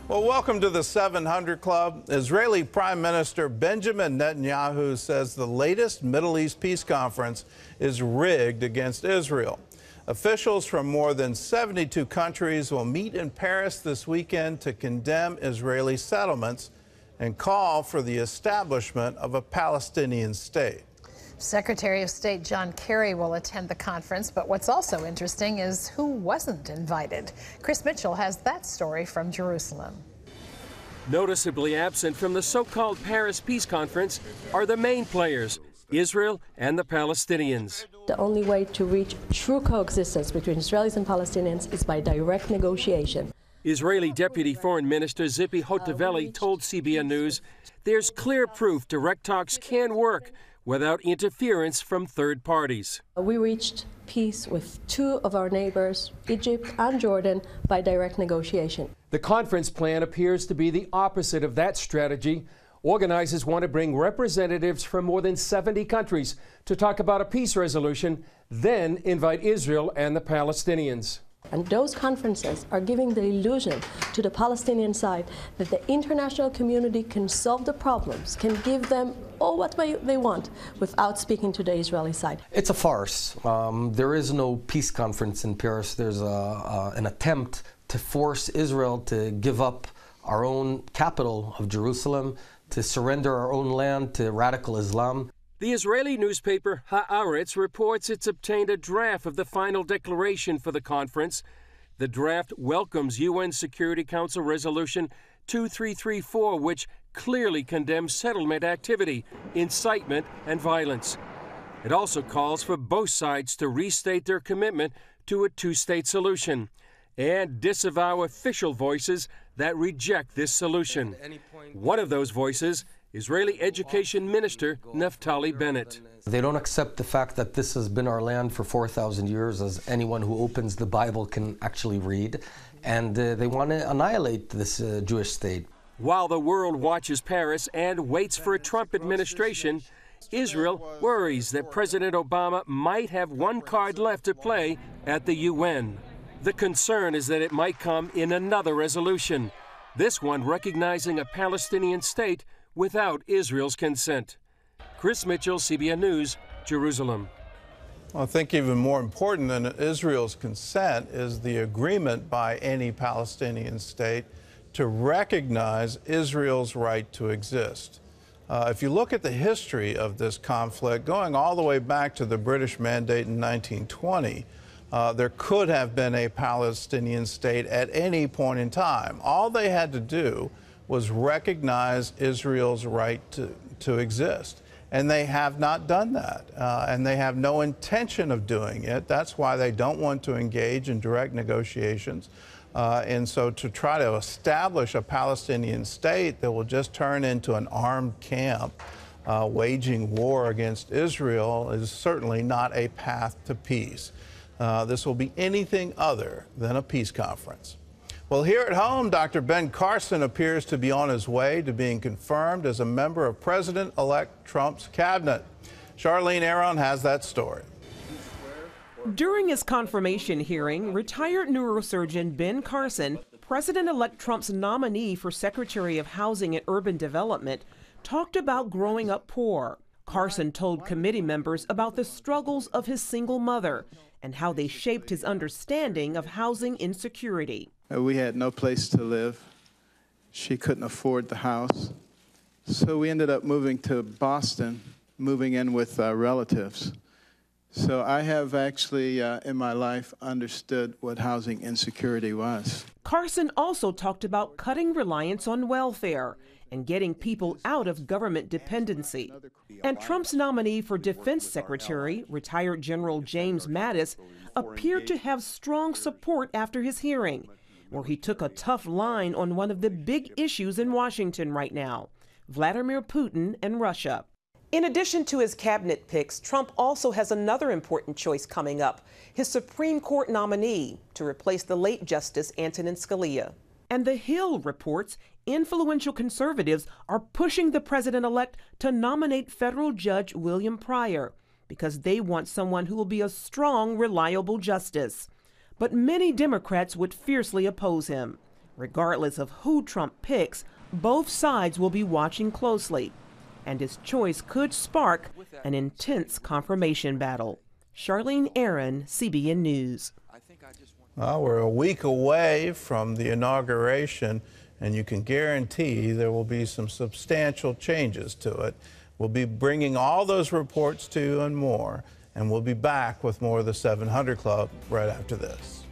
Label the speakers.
Speaker 1: Well, welcome to the 700 Club. Israeli Prime Minister Benjamin Netanyahu says the latest Middle East peace conference is rigged against Israel. Officials from more than 72 countries will meet in Paris this weekend to condemn Israeli settlements and call for the establishment of a Palestinian state.
Speaker 2: Secretary of State John Kerry will attend the conference, but what's also interesting is who wasn't invited. Chris Mitchell has that story from Jerusalem.
Speaker 3: Noticeably absent from the so-called Paris Peace Conference are the main players, Israel and the Palestinians.
Speaker 4: The only way to reach true coexistence between Israelis and Palestinians is by direct negotiation.
Speaker 3: Israeli Deputy Foreign Minister Tzipi Hotovely told CBN News there's clear proof direct talks can work without interference from third parties.
Speaker 4: We reached peace with two of our neighbors, Egypt and Jordan, by direct negotiation.
Speaker 3: The conference plan appears to be the opposite of that strategy. Organizers want to bring representatives from more than 70 countries to talk about a peace resolution, then invite Israel and the Palestinians.
Speaker 4: And those conferences are giving the illusion to the Palestinian side that the international community can solve the problems, can give them all what they want without speaking to the Israeli side.
Speaker 5: It's a farce. There is no peace conference in Paris. There's an attempt to force Israel to give up our own capital of Jerusalem, to surrender our own land to radical Islam.
Speaker 3: The Israeli newspaper Haaretz reports it's obtained a draft of the final declaration for the conference. The draft welcomes UN Security Council Resolution 2334, which clearly condemns settlement activity, incitement, and violence. It also calls for both sides to restate their commitment to a two-state solution and disavow official voices that reject this solution. One of those voices, Israeli Education Minister Naftali Bennett.
Speaker 5: They don't accept the fact that this has been our land for 4,000 years, as anyone who opens the Bible can actually read, and they want to annihilate this Jewish state.
Speaker 3: While the world watches Paris and waits for a Trump administration, Israel worries that President Obama might have one card left to play at the UN. The concern is that it might come in another resolution, this one recognizing a Palestinian state without Israel's consent. Chris Mitchell, CBN News, Jerusalem.
Speaker 1: Well, I think even more important than Israel's consent is the agreement by any Palestinian state to recognize Israel's right to exist. If you look at the history of this conflict, going all the way back to the British Mandate in 1920, there could have been a Palestinian state at any point in time. All they had to do was recognize Israel's right to exist. And they have not done that. And they have no intention of doing it. That's why they don't want to engage in direct negotiations. And so to try to establish a Palestinian state that will just turn into an armed camp waging war against Israel is certainly not a path to peace. This will be anything other than a peace conference. Well, here at home, Dr. Ben Carson appears to be on his way to being confirmed as a member of President-elect Trump's cabinet. Charlene Aaron has that story.
Speaker 6: During his confirmation hearing, retired neurosurgeon Ben Carson, President-elect Trump's nominee for Secretary of Housing and Urban Development, talked about growing up poor. Carson told committee members about the struggles of his single mother and how they shaped his understanding of housing insecurity.
Speaker 7: We had no place to live. She couldn't afford the house. So we ended up moving to Boston, moving in with relatives. So I have actually, in my life, understood what housing insecurity was.
Speaker 6: Carson also talked about cutting reliance on welfare and getting people out of government dependency. And Trump's nominee for Defense Secretary, retired General James Mattis, appeared to have strong support after his hearing, where he took a tough line on one of the big issues in Washington right now, Vladimir Putin and Russia. In addition to his cabinet picks, Trump also has another important choice coming up, his Supreme Court nominee to replace the late Justice Antonin Scalia. And The Hill reports influential conservatives are pushing the president-elect to nominate federal Judge William Pryor because they want someone who will be a strong, reliable justice. But many Democrats would fiercely oppose him. Regardless of who Trump picks, both sides will be watching closely, and his choice could spark an intense confirmation battle. Charlene Aaron, CBN News.
Speaker 1: Well, we're a week away from the inauguration, and you can guarantee there will be some substantial changes to it. We'll be bringing all those reports to you and more, and we'll be back with more of the 700 Club right after this.